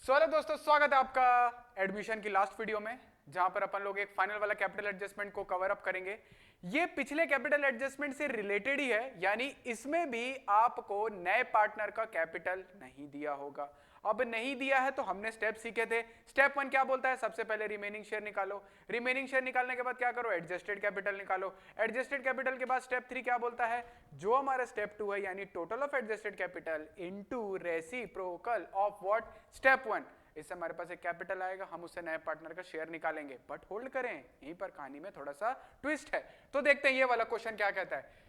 Hello दोस्तों, स्वागत है आपका एडमिशन की लास्ट वीडियो में, जहां पर अपन लोग एक फाइनल वाला कैपिटल एडजस्टमेंट को कवर अप करेंगे। ये पिछले कैपिटल एडजस्टमेंट से रिलेटेड ही है, यानी इसमें भी आपको नए पार्टनर का कैपिटल नहीं दिया होगा। अब नहीं दिया है तो हमने स्टेप सीखे थे। स्टेप 1 क्या बोलता है? सबसे पहले रिमेनिंग शेयर निकालो। रिमेनिंग शेयर निकालने के बाद क्या करो? एडजस्टेड कैपिटल निकालो। एडजस्टेड कैपिटल के बाद स्टेप 3 क्या बोलता है? जो हमारा स्टेप 2 है, यानी total of adjusted capital into reciprocal of what? Step 1। इससे हमारे पास एक कैपिटल आएगा, हम उससे नए पार्टनर का शेयर निकालेंगे। बट होल्ड करें, यहीं पर कहानी में थोड़ा सा ट्विस्ट है। तो देखते हैं ये वाला क्वेश्चन क्या कहता है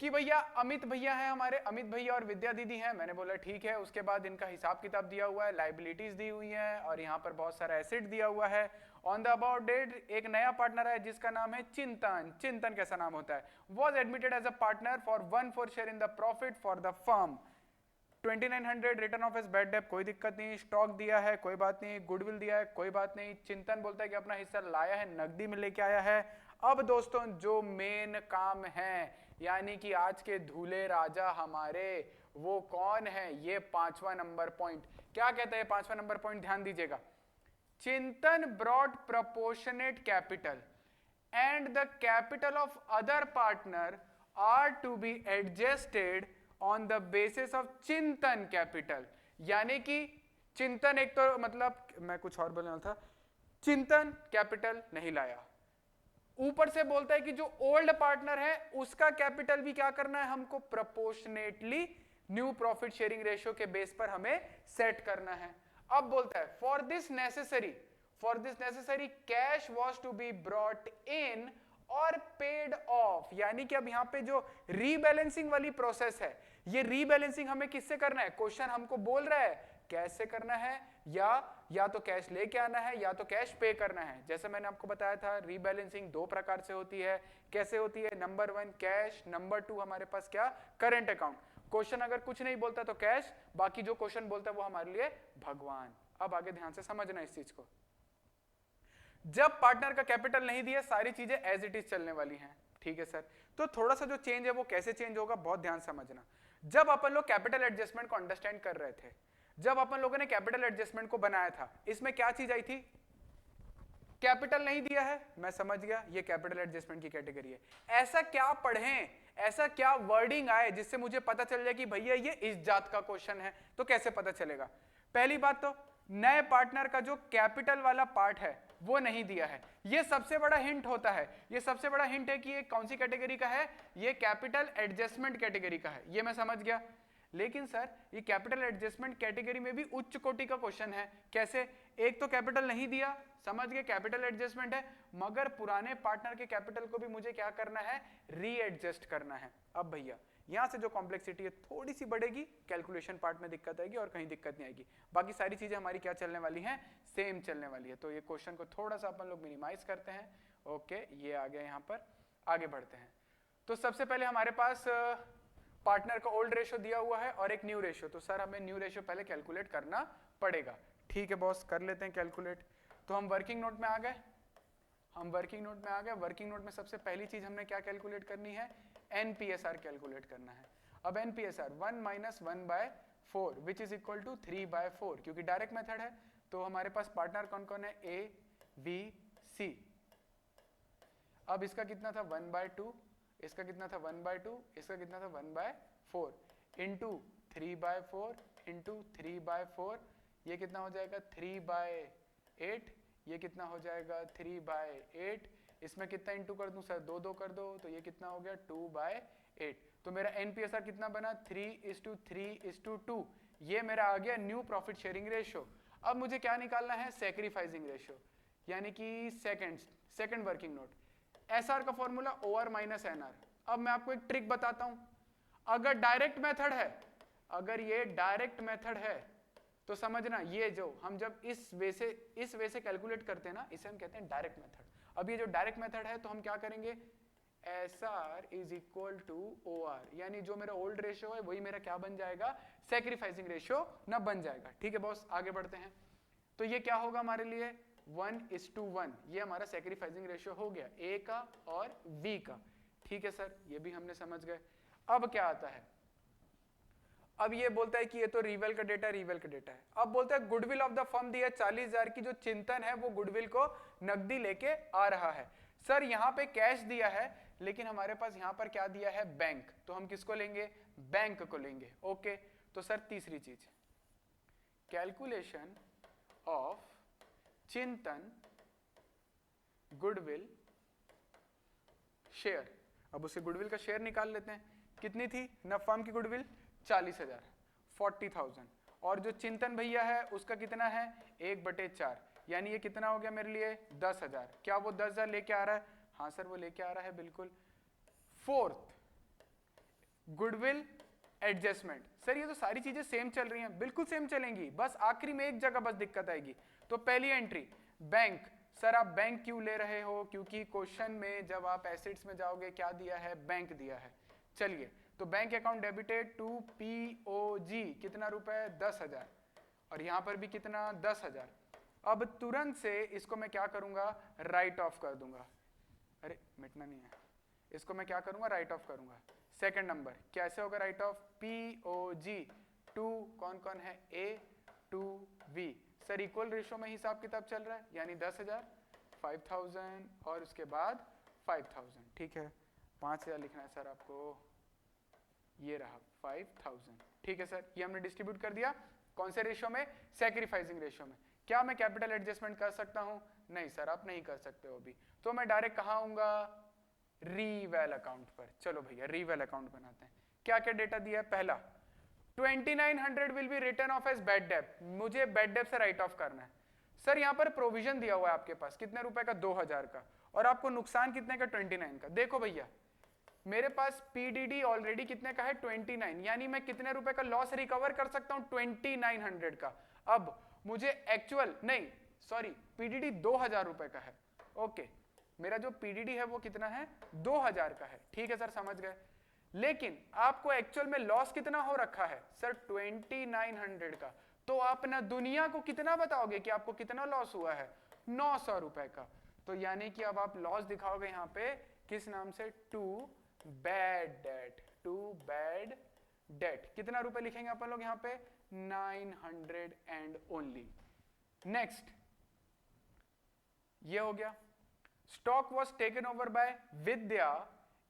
कि भैया अमित भैया हैं हमारे, अमित भैया और विद्या दीदी हैं। मैंने बोला ठीक है। उसके बाद इनका हिसाब किताब दिया हुआ है, लाइबिलिटीज दी हुई है और यहाँ पर बहुत सारा एसेट दिया हुआ है। ऑन द अबाउट डेट एक नया पार्टनर है जिसका नाम है चिंतन। चिंतन कैसा नाम होता है? Was admitted as a partner for 1/4 share in the profit for the firm. 2900 return of as bad debt, कोई दिक्कत नहीं। स्टॉक दिया है, कोई बात नहीं। गुडविल दिया है, कोई बात नहीं। चिंतन बोलता है कि अपना हिस्सा लाया है, नकदी में लेके आया है। अब दोस्तों जो मेन काम है, यानी कि आज के धूले राजा हमारे, वो कौन है? ये 5वां नंबर पॉइंट। क्या कहता है 5वां नंबर पॉइंट? ध्यान दीजिएगा। चिंतन brought proportionate capital and the capital of other partner are to be adjusted on the basis of चिंतन कैपिटल। यानी कि चिंतन एक तो मतलब मैं कुछ और बोलना था, चिंतन कैपिटल नहीं लाया। ऊपर से बोलता है कि जो ओल्ड पार्टनर है उसका कैपिटल भी क्या करना है हमको? Proportionately new profit sharing ratio के बेस पर हमें सेट करना है। अब बोलता है for this necessary cash was to be brought in और पेड ऑफ। यानी कि अब यहां पे जो रीबैलेंसिंग वाली प्रोसेस है, ये रीबैलेंसिंग हमें किससे करना है? क्वेश्चन हमको बोल रहा है कैसे करना है, या तो कैश लेके आना है या तो कैश पे करना है। जैसे मैंने आपको बताया था, रीबैलेंसिंग दो प्रकार से होती है। कैसे होती है? नंबर 1 कैश, नंबर 2 हमारे पास क्या? Current account. क्वेश्चन अगर कुछ नहीं बोलता तो कैश, बाकी जो क्वेश्चन बोलता है वो हमारे लिए भगवान। अब आगे ध्यान से समझना इस चीज को। जब पार्टनर का कैपिटल नहीं दिया, सारी चीजें एज इट इज चलने वाली हैं। ठीक है सर। तो थोड़ा सा जो चेंज है वो कैसे चेंज होगा, बहुत ध्यान समझना। जब अपन लोग कैपिटल एडजस्टमेंट को अंडरस्टैंड कर रहे थे, जब अपन लोगों ने कैपिटल एडजस्टमेंट को बनाया था, इसमें क्या चीज आई थी? कैपिटल नहीं दिया है, मैं समझ गया, ये कैपिटल एडजस्टमेंट की कैटेगरी है। ऐसा क्या पढ़ें, ऐसा क्या वर्डिंग आए जिससे मुझे पता चल जाए कि भैया ये इस जात का क्वेश्चन है? तो कैसे पता चलेगा? पहली बात तो नए पार्टनर का जो कैपिटल वाला पार्ट है वो नहीं दिया है। ये सबसे बड़ा हिंट होता है। ये सबसे बड़ा हिंट है कि ये कौन सी कैटेगरी का है? ये कैपिटल एडजस्टमेंट कैटेगरी का है। ये मैं समझ गया। लेकिन सर ये कैपिटल एडजस्टमेंट कैटेगरी में भी उच्च कोटि का क्वेश्चन है। कैसे? एक तो कैपिटल नहीं दिया, समझ गए, कैपिटल एडजस्टमेंट है, मगर पुराने पार्टनर के कैपिटल को भी मुझे क्या करना है? रीएडजस्ट करना है। अब भैया यहां से जो कॉम्प्लेक्सिटी है थोड़ी सी बढ़ेगी, कैलकुलेशन पार्ट में दिक्कत आएगी और कहीं दिक्कत नहीं आएगी। बाकी सारी चीजें हमारी क्या चलने वाली हैं? सेम चलने वाली है। तो ये क्वेश्चन को थोड़ा सा अपन लोग मिनिमाइज करते हैं। ओके, ये आ गया। यहां पर आगे बढ़ते हैं। तो सबसे पहले हमारे पास पार्टनर का ओल्ड रेशियो दिया हुआ है और एक न्यू रेशियो। तो सर हमें न्यू रेशियो पहले कैलकुलेट करना पड़ेगा। ठीक है बॉस, कर लेते हैं कैलकुलेट। तो हम वर्किंग नोट में आ गए। वर्किंग नोट में सबसे पहली चीज हमने क्या कैलकुलेट करनी है? एनपीएसआर कैलकुलेट करना है। अब NPSR 1 - 1/4 which is equal to 3/4, क्योंकि डायरेक्ट मेथड है। तो हमारे पास पार्टनर कौन कौन है? ए, बी, सी। अब इसका कितना था? 1/2, इसका कितना था? 1/2, इसका कितना था? 1/4 इंटू 3/4 इंटू 3/4, ये कितना हो जाएगा? 3/8। ये कितना हो जाएगा? 3/8। इसमें कितना इंटू कर दूं सर? 2 कर दो, तो ये कितना हो गया? 2/8। तो मेरा एनपीएसआर कितना बना? 3:3:2। ये मेरा आ गया न्यू प्रॉफिट शेयरिंग रेशियो। अब मुझे क्या निकालना है? सैक्रिफाइसिंग रेशियो, यानी कि सेकंड वर्किंग नोट। एसआर का फॉर्मूला ओआर माइनस एनआर। अब मैं आपको एक ट्रिक बताता हूं। अगर डायरेक्ट मेथड है, अगर ये डायरेक्ट मेथड है तो समझना, ये जो हम जब इस वे से कैलकुलेट करते हैं ना, इसे हम कहते हैं डायरेक्ट मेथड। अब ये जो डायरेक्ट मेथड है तो हम क्या करेंगे? SR is equal to OR, यानी जो मेरा ओल्ड रेशियो है वही मेरा क्या बन जाएगा? सैक्रिफाइसिंग रेशियो ना बन जाएगा। ठीक है बॉस, आगे बढ़ते हैं। तो ये क्या होगा हमारे लिए? 1:1। ये हमारा सैक्रिफाइसिंग रेशियो हो गया ए का और बी का। ठीक है सर, ये भी हमने समझ गए। अब क्या आता है? अब ये बोलता है कि ये तो रिवेल का डेटा है। अब बोलता है गुडविल ऑफ द फर्म दिया 40,000 की, जो चिंतन है वो गुडविल को नकदी लेके आ रहा है। सर यहाँ पे कैश दिया है, लेकिन हमारे पास यहाँ पर क्या दिया है, बैंक, तो हम किसको लेंगे, बैंक को लेंगे। ओके, तो सर तीसरी चीज, कैलकुलेशन ऑफ चिंतन गुडविल शेयर। अब उसे गुडविल का शेयर निकाल लेते हैं, कितनी थी न फर्म की गुडविल 40,000, 40,000, और जो चिंतन भैया है उसका कितना है 1/4, यानी ये कितना हो गया मेरे लिए 10,000। क्या वो 10,000 लेके आ रहा है, हाँ सर वो लेके आ रहा है बिल्कुल। Fourth, goodwill adjustment. सर ये तो सारी चीजें सेम चल रही हैं, बिल्कुल सेम चलेंगी, बस आखिरी में एक जगह बस दिक्कत आएगी। तो पहली एंट्री बैंक। सर आप बैंक क्यों ले रहे हो, क्योंकि क्वेश्चन में जब आप एसेट्स में जाओगे क्या दिया है, बैंक दिया है। चलिए, तो bank account debited to POG, कितना रुपए 10,000, और यहां पर भी कितना 10,000। अब तुरंत से इसको मैं क्या करूंगा, राइट ऑफ कर दूंगा। अरे मिटना नहीं है, इसको मैं क्या करूंगा, राइट ऑफ करूंगा। सेकंड नंबर कैसे होगा राइट ऑफ, POG टू कौन कौन है, A to V। Sir equal ratio में हिसाब किताब चल रहा है, यानी 10,000, 5,000 और उसके बाद 5,000। ठीक है, 5,000 लिखना है सर आपको, ये रहा 5,000। ठीक है सर, ये हमने डिस्ट्रीब्यूट कर दिया कौन से रेशो में, सैक्रिफाइसिंग रेशो में। क्या मैं कैपिटल एडजस्टमेंट कर सकता हूं, नहीं सर आप नहीं कर सकते हो अभी, तो मैं डायरेक्ट कहां आऊंगा, रीवैल अकाउंट पर। चलो भैया रीवैल अकाउंट बनाते हैं। क्या क्या डेटा दिया है, पहला 2900 will be written of as bad डेब्ट, मुझे बैड डेब्ट से राइट ऑफ करना है। सर यहाँ पर प्रोविजन दिया हुआ है आपके पास, कितने रुपए का, 2,000 का, और आपको नुकसान कितने का, 29 का। देखो भैया मेरे पास PDD ऑलरेडी कितने का है, 29, यानी मैं कितने रुपए का लॉस रिकवर कर सकता हूं, 2900 का। अब मुझे एक्चुअल नहीं, सॉरी PDD 2,000 रुपए का है। ओके, मेरा जो PDD है वो कितना है, 2,000 का है। ठीक है सर समझ गए, लेकिन आपको एक्चुअल में लॉस कितना हो रखा है सर, 2900 का। तो आप ना दुनिया को कितना बताओगे कि आपको कितना लॉस हुआ है, 900 रुपए का। तो यानी कि अब आप लॉस दिखाओगे यहाँ पे किस नाम से, to bad debt, to bad debt. कितना रुपए लिखेंगे अपन लोग यहाँ पे, 900 एंड ओनली। नेक्स्ट ये हो गया, stock was taken over by Vidya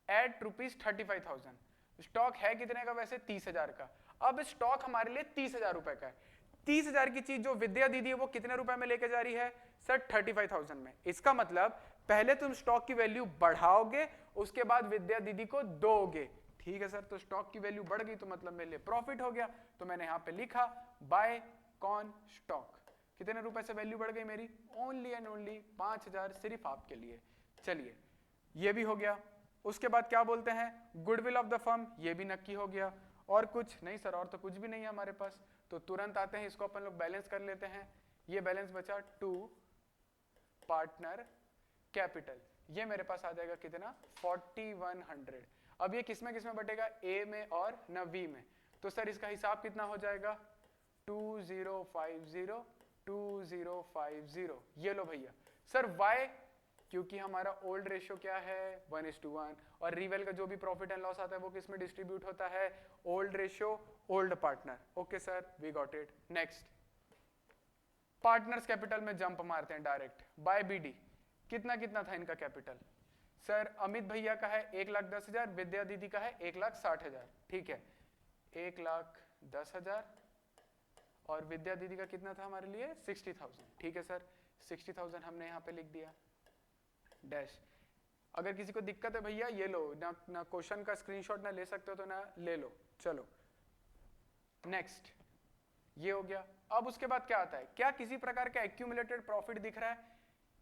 at ₹35,000। Stock है कितने का वैसे, 30,000 का। अब स्टॉक हमारे लिए 30,000 रुपए का है। 30,000 की चीज जो विद्या दीदी है वो कितने रुपए में लेके जा रही है सर, 35,000 में। इसका मतलब पहले तुम स्टॉक की वैल्यू बढ़ाओगे, उसके बाद विद्या दीदी को दोगे। ठीक है सर, तो स्टॉक की वैल्यू बढ़ गई तो मतलब मेरे लिए प्रॉफिट हो गया, तो मैंने यहां पे लिखा बाय कौन स्टॉक। कितने रुपए से वैल्यू बढ़ गई मेरी, ओनली एंड ओनली 5,000, सिर्फ आपके लिए। चलिए ये भी हो गया। उसके बाद क्या बोलते हैं, गुडविल ऑफ द फर्म, ये भी नक्की हो गया। और कुछ नहीं सर, और तो कुछ भी नहीं है हमारे पास, तो तुरंत आते हैं इसको अपन लोग बैलेंस कर लेते हैं। ये बैलेंस बचा टू पार्टनर कैपिटल, ये मेरे पास आ जाएगा कितना, 4100। अब ये किसमें किसमें बटेगा, ए में और न बी में। तो सर इसका हिसाब कितना हो जाएगा, 2050 2050। ये लो भैया सर, वाई क्योंकि हमारा ओल्ड रेशियो क्या है 1:1, और रिवेल का जो भी प्रॉफिट एंड लॉस आता है वो किस में डिस्ट्रीब्यूट होता है, old ratio old partner. Okay sir we got it. Next partners capital में जंप मारते हैं डायरेक्ट, बाय BD। कितना कितना था इनका कैपिटल, सर अमित भैया का है 1,10,000, विद्या दीदी का है 1,60,000। ठीक है, 1,10,000 और विद्या दीदी का कितना था हमारे लिए 60,000। ठीक है सर, 60,000 हमने यहाँ पे लिख दिया डैश। अगर किसी को दिक्कत है भैया ये लो, ना क्वेश्चन का स्क्रीनशॉट ना ले सकते हो तो ना ले लो। चलो नेक्स्ट, ये हो गया। अब उसके बाद क्या आता है, क्या किसी प्रकार का एक्यूमुलेटेड प्रॉफिट दिख रहा है,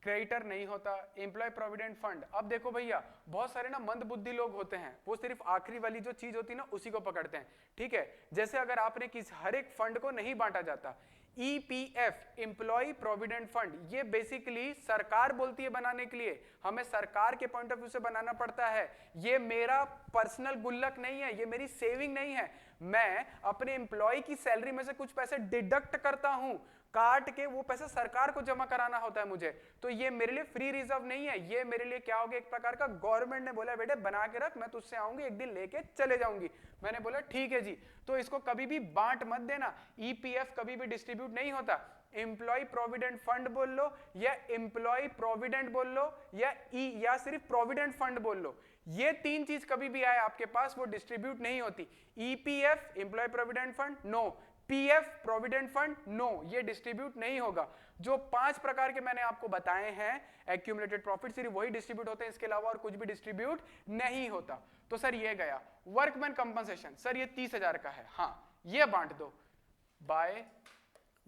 क्रेडिटर नहीं होता। एम्प्लॉय प्रोविडेंट फंड, अब देखो भैया बहुत सारे ना मंद बुद्धि लोग होते हैं, वो सिर्फ आखिरी वाली जो चीज होती है ना उसी को पकड़ते हैं। ठीक है, जैसे अगर आपने किस हर एक फंड को नहीं बांटा जाता, EPF एम्प्लॉय प्रोविडेंट फंड, ये बेसिकली सरकार बोलती है बनाने के लिए, हमें सरकार के पॉइंट ऑफ व्यू से बनाना पड़ता है। ये मेरा पर्सनल गुल्लक नहीं है, ये मेरी सेविंग नहीं है, मैं अपने एम्प्लॉय की सैलरी में से कुछ पैसे डिडक्ट करता हूं, काट के वो पैसा सरकार को जमा कराना होता है मुझे। तो ये मेरे लिए फ्री रिजर्व नहीं है, ये मेरे लिए क्या हो गया, एक प्रकार का गवर्नमेंट ने बोला बेटे बना के रख, मैं तुझसे आऊंगी एक दिन लेके चले जाऊंगी। मैंने बोला ठीक है जी। तो इसको कभी भी बांट मत देना, ईपीएफ कभी भी डिस्ट्रीब्यूट नहीं होता। एम्प्लॉय प्रोविडेंट फंड बोल लो या एम्प्लॉय प्रोविडेंट बोल लो या सिर्फ प्रोविडेंट फंड बोल लो, ये तीन चीज कभी भी आए आपके पास वो डिस्ट्रीब्यूट नहीं होती। EPF employee provident fund no, PF provident fund no, ये डिस्ट्रीब्यूट नहीं होगा। जो 5 प्रकार के मैंने आपको बताए हैं एक्यूमुलेटेड प्रॉफिट, सिर्फ वही डिस्ट्रीब्यूट होते हैं, इसके अलावा और कुछ भी डिस्ट्रीब्यूट नहीं होता। तो सर ये गया वर्कमैन कंपनसेशन, सर ये 30,000 का है, हाँ ये बांट दो बाय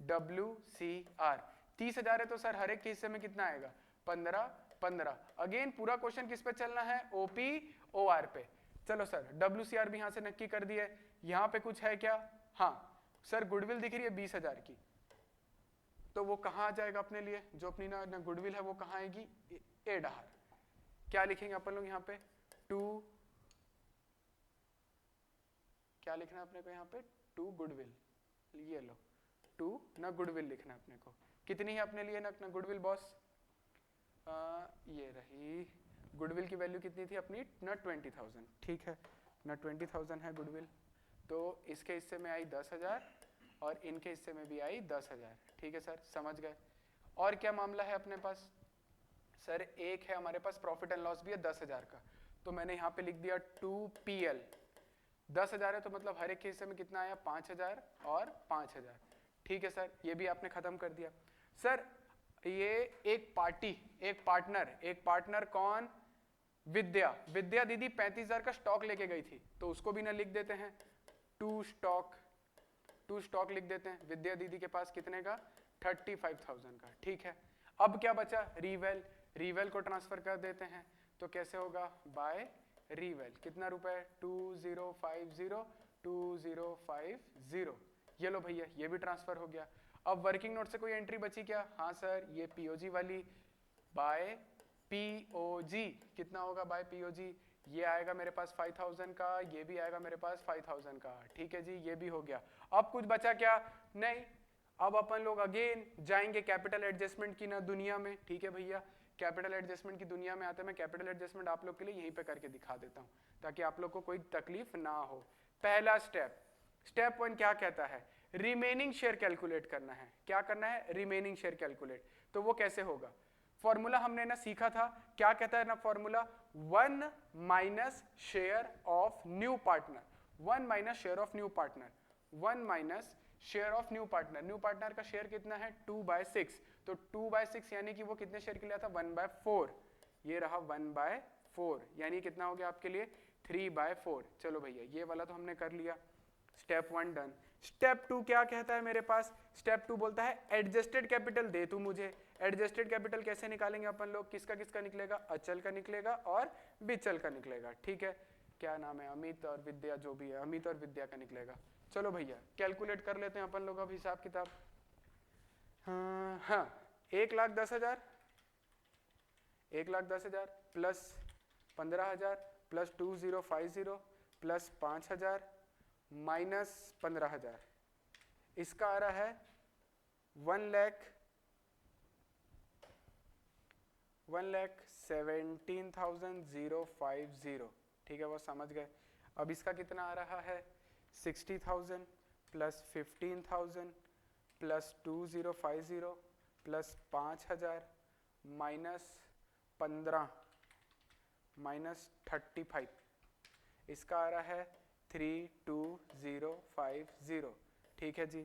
WCR। 30,000 है तो सर हर एक के हिस्से में कितना आएगा 15। अगेन पूरा क्वेश्चन किस पे चलना है, OPOR पे। चलो सर WCR भी यहां से नक्की कर दिए। यहां पे कुछ है क्या, हाँ सर गुडविल दिख रही है 20,000 की, तो वो कहां आ जाएगा अपने लिए, जो अपनी ना गुडविल है वो कहां आएगी, एडहार। क्या लिखेंगे अपन लोग यहाँ पे, क्या लिखना है अपने को यहाँ पे, टू गुडविल, ये लो टू ना गुडविल लिखना है अपने को। कितनी है अपने लिए ना गुडविल बॉस, ये रही गुडविल की वैल्यू कितनी थी अपनी ना 20,000, ठीक है ना 20,000 है गुडविल। तो इसके हिस्से में आई 10,000 और इनके हिस्से में भी आई 10,000, ठीक है सर समझ गए। और क्या मामला है अपने पास, सर एक है हमारे पास प्रॉफिट एंड लॉस भी है 10,000 का, तो मैंने यहाँ पे लिख दिया 2PL। 10,000 है तो मतलब हर एक के हिस्से में कितना आया 5,000 और 5,000, ठीक है सर ये भी आपने खत्म कर दिया। सर ये एक पार्टनर कौन, विद्या दीदी 35,000 का स्टॉक लेके गई थी, तो उसको भी ना लिख देते हैं टू स्टॉक लिख देते हैं। विद्या दीदी के पास कितने का 35,000 का, ठीक है। अब क्या बचा, रीवेल को ट्रांसफर कर देते हैं, तो कैसे होगा बाय रीवेल, कितना रुपए 2050, ये लो भैया ये भी ट्रांसफर हो गया। अब वर्किंग नोट से कोई एंट्री बची क्या, हाँ सर ये पीओजी वाली बाय पीओजी, कितना होगा बाय पीओजी, ये आएगा मेरे पास 5,000 का, ये भी आएगा मेरे पास 5,000 का, ठीक है जी ये भी हो गया। अब कुछ बचा क्या, नहीं। अब अपन लोग अगेन जाएंगे कैपिटल एडजस्टमेंट की ना दुनिया में, ठीक है भैया कैपिटल एडजस्टमेंट की दुनिया में आते हैं। मैं कैपिटल एडजस्टमेंट आप लोग के लिए यहीं पे करके दिखा देता हूं ताकि आप लोग को कोई तकलीफ ना हो। पहला स्टेप 1 क्या कहता है, रिमेनिंग शेयर कैलकुलेट करना है। क्या करना है, रिमेनिंग शेयर कैलकुलेट। तो वो कैसे होगा, फॉर्मूला हमने ना सीखा था, क्या कहता है ना formula, 1 minus share of new partner, 1 minus share of new partner, 1 minus share of new partner. New partner का शेयर कितना है 2/6, तो 2/6 यानी कि वो कितने शेयर के लिए था 1/4, ये रहा 1/4 यानी कितना हो गया आपके लिए 3/4। चलो भैया ये वाला तो हमने कर लिया, स्टेप 1 डन। स्टेप 2 क्या कहता है मेरे पास, स्टेप 2 बोलता है एडजस्टेड कैपिटल दे तू मुझे। एडजस्टेड कैपिटल कैसे निकालेंगे अपन लोग, किसका किसका निकलेगा, अचल का निकलेगा और विचल का निकलेगा, ठीक है। क्या नाम है, अमित और विद्या, जो भी है अमित और विद्या का निकलेगा। चलो भैया कैलकुलेट कर लेते हैं अपन लोग अब हिसाब किताब। हाँ 1,10,000 प्लस 15,000 प्लस 2050 प्लस 5,000 माइनस 15,000, इसका आ रहा है 1,17,050, ठीक है वो समझ गए। अब इसका कितना आ रहा है 60,000 plus 15,000 plus 2050 plus 5,000 minus 15 minus 35, इसका आ रहा है 32,050, ठीक है जी,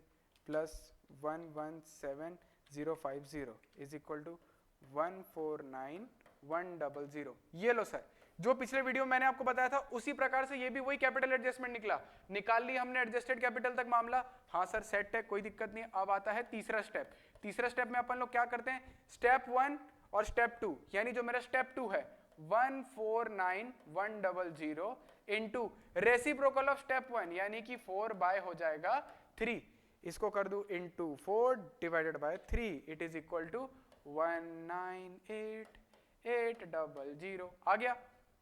प्लस 117,050 इज इक्वल टू 149,100। ये लो सर, जो पिछले वीडियो में मैंने आपको बताया था उसी प्रकार से ये भी वही कैपिटल एडजस्टमेंट निकाल ली हमने एडजस्टेड कैपिटल तक मामला। हाँ सर सेट है, कोई दिक्कत नहीं। अब आता है तीसरा स्टेप में अपन लोग क्या करते हैं, स्टेप 1 और स्टेप 2, यानी जो मेरा स्टेप 2 है 149,100 इंटू रेसिप्रोकल ऑफ स्टेप 1 यानी कि 4 हो जाएगा 3, इसको कर दू into 4 divided by 3, it is equal to 198,800 आ गया।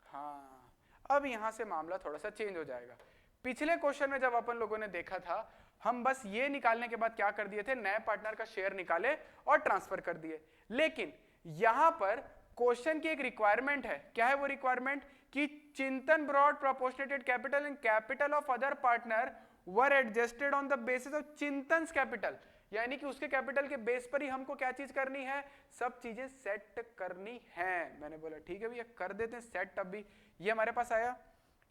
हाँ अब यहां से मामला थोड़ा सा चेंज हो जाएगा। पिछले क्वेश्चन में जब अपन लोगों ने देखा था, हम बस ये निकालने के बाद क्या कर दिए थे, नए पार्टनर का शेयर निकाले और ट्रांसफर कर दिए। लेकिन यहां पर क्वेश्चन की एक रिक्वायरमेंट है, क्या है वो रिक्वायरमेंट, कि कि Chintan brought proportionated capital and capital of other partner were adjusted on the basis of Chintan's capital, यानी कि उसके कैपिटल के बेस पर ही हमको क्या चीज करनी है, सब चीजें सेट करनी है। मैंने बोला ठीक है भैया कर देते हैं सेट। अभी ये हमारे पास आया,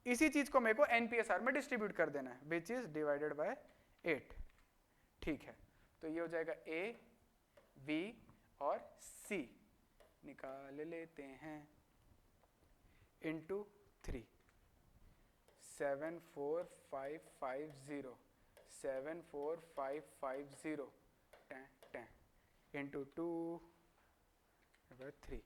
इसी चीज को मेरे को एनपीएसआर में डिस्ट्रीब्यूट कर देना है, विच इज डिवाइडेड बाय 8। ठीक है, तो ये हो जाएगा ए बी और सी, निकाल लेते हैं, इंटू 3, 74550 74550 इंटू 2 3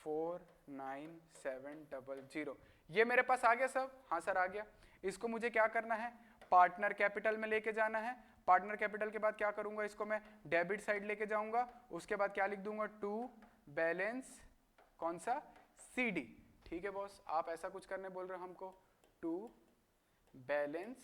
49700। ये मेरे पास आ गया सब? हाँ सर आ गया। इसको मुझे क्या करना है, पार्टनर कैपिटल में लेके जाना है। पार्टनर कैपिटल के बाद क्या करूंगा, इसको मैं डेबिट साइड लेके जाऊंगा। उसके बाद क्या लिख दूंगा, टू बैलेंस कौन सा, सीडी। ठीक है बॉस, आप ऐसा कुछ करने बोल रहे हो हमको, टू बैलेंस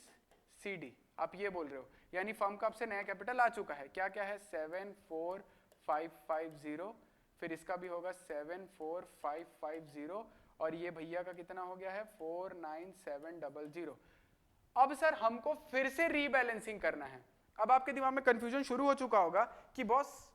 सीडी, आप ये बोल रहे हो। यानी फर्म का आपसे नया कैपिटल आ चुका है, क्या क्या है, 74550, फिर इसका भी होगा 74550, और ये भैया का कितना हो गया है 49700। अब सर हमको फिर से रीबैलेंसिंग करना है। अब आपके दिमाग में कंफ्यूजन शुरू हो चुका होगा कि बॉस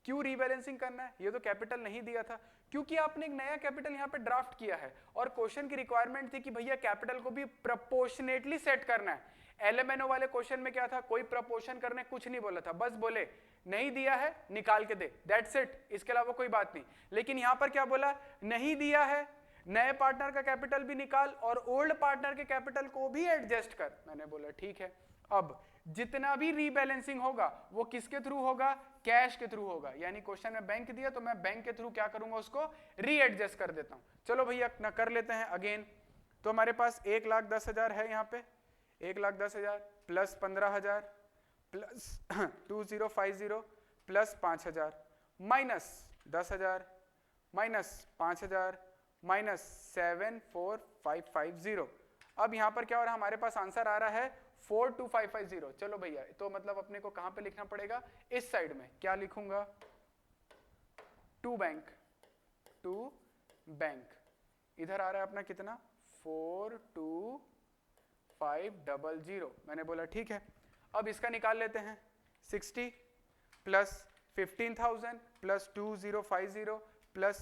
क्यों रीबैलेंसिंग करना है, ये तो कैपिटल नहीं दिया था। क्योंकि आपने एक नया कैपिटल यहाँ पे ड्राफ्ट किया है और क्वेश्चन की रिक्वायरमेंट थी कि भैया कैपिटल को भी प्रोपोर्शनेटली सेट करना है। एलएमएनओ वाले क्वेश्चन में क्या था, कोई प्रपोर्शन करने कुछ नहीं बोला था, बस बोले नहीं दिया है निकाल के दे, दैट्स इट, इसके अलावा कोई बात नहीं। लेकिन यहां पर क्या बोला, नहीं दिया है, नए पार्टनर का कैपिटल भी निकाल और ओल्ड पार्टनर के कैपिटल को भी एडजस्ट कर। मैंने बोला ठीक है। अब जितना भी रीबैलेंसिंग होगा वो किसके थ्रू होगा, कैश के थ्रू होगा। यानी क्वेश्चन में बैंक दिया तो मैं बैंक के थ्रू क्या करूंगा, उसको रीएडजस्ट कर देता हूं। चलो भैया ना कर लेते हैं अगेन। तो हमारे पास 1,10,000 है, यहाँ पे 1,10,000 plus 15,000 plus 2050 plus 5,000 minus 10,000 minus 5,000 minus 74550। अब यहां पर क्या हो रहा है, हमारे पास आंसर आ रहा है 42550। चलो भैया, तो मतलब अपने को कहां पे लिखना पड़ेगा, इस साइड में क्या लिखूंगा, टू बैंक, टू बैंक। इधर आ रहा है अपना कितना 42500। मैंने बोला ठीक है। अब इसका निकाल लेते हैं, 60 plus 15,000 plus 2050 plus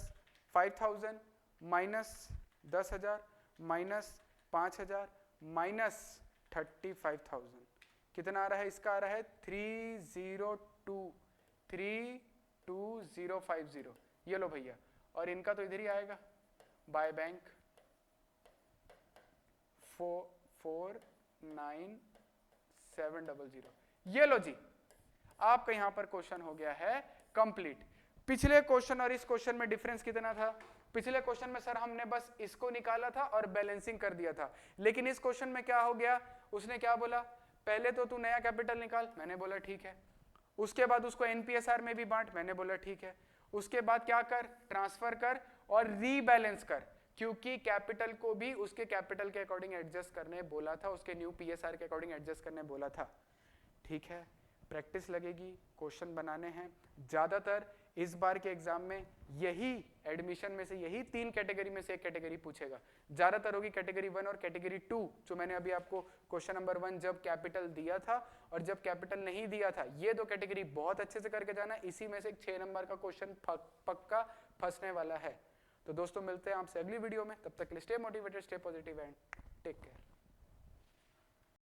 5,000 minus 10,000 minus 5,000 minus 35,000, कितना आ रहा है, इसका आ रहा है 32050। ये लो भैया, और इनका तो इधर ही आएगा बाय बैंक 49700। ये लो जी, आपका यहां पर क्वेश्चन हो गया है कंप्लीट। पिछले क्वेश्चन और इस क्वेश्चन में डिफरेंस कितना था, पिछले क्वेश्चन में सर हमने बस इसको निकाला था और बैलेंसिंग कर दिया था, लेकिन इस क्वेश्चन में क्या हो गया, उसने क्या बोला, पहले तो तू नया कैपिटल निकाल, मैंने बोला ठीक है। उसके बाद उसको एनपीएसआर में भी बांट, मैंने बोला ठीक है। उसके बाद क्या कर, ट्रांसफर कर और रीबैलेंस कर, क्योंकि कैपिटल को भी उसके कैपिटल के अकॉर्डिंग एडजस्ट करने बोला था, उसके न्यू पीएसआर के अकॉर्डिंग एडजस्ट करने बोला था। ठीक है, प्रैक्टिस लगेगी, क्वेश्चन बनाने हैं। ज्यादातर इस बार के एग्जाम में यही एडमिशन में से यही 3 कैटेगरी में से एक कैटेगरी पूछेगा। ज्यादातर होगी कैटेगरी 1 और कैटेगरी 2, जो मैंने अभी आपको क्वेश्चन नंबर 1 जब कैपिटल दिया था और जब कैपिटल नहीं दिया था, ये 2 कैटेगरी बहुत अच्छे से करके जाना। इसी में से 6 नंबर का क्वेश्चन पक्का फंसने वाला है। तो दोस्तों मिलते हैं आपसे अगली वीडियो में, तब तक के लिए stay motivated, stay positive and take care.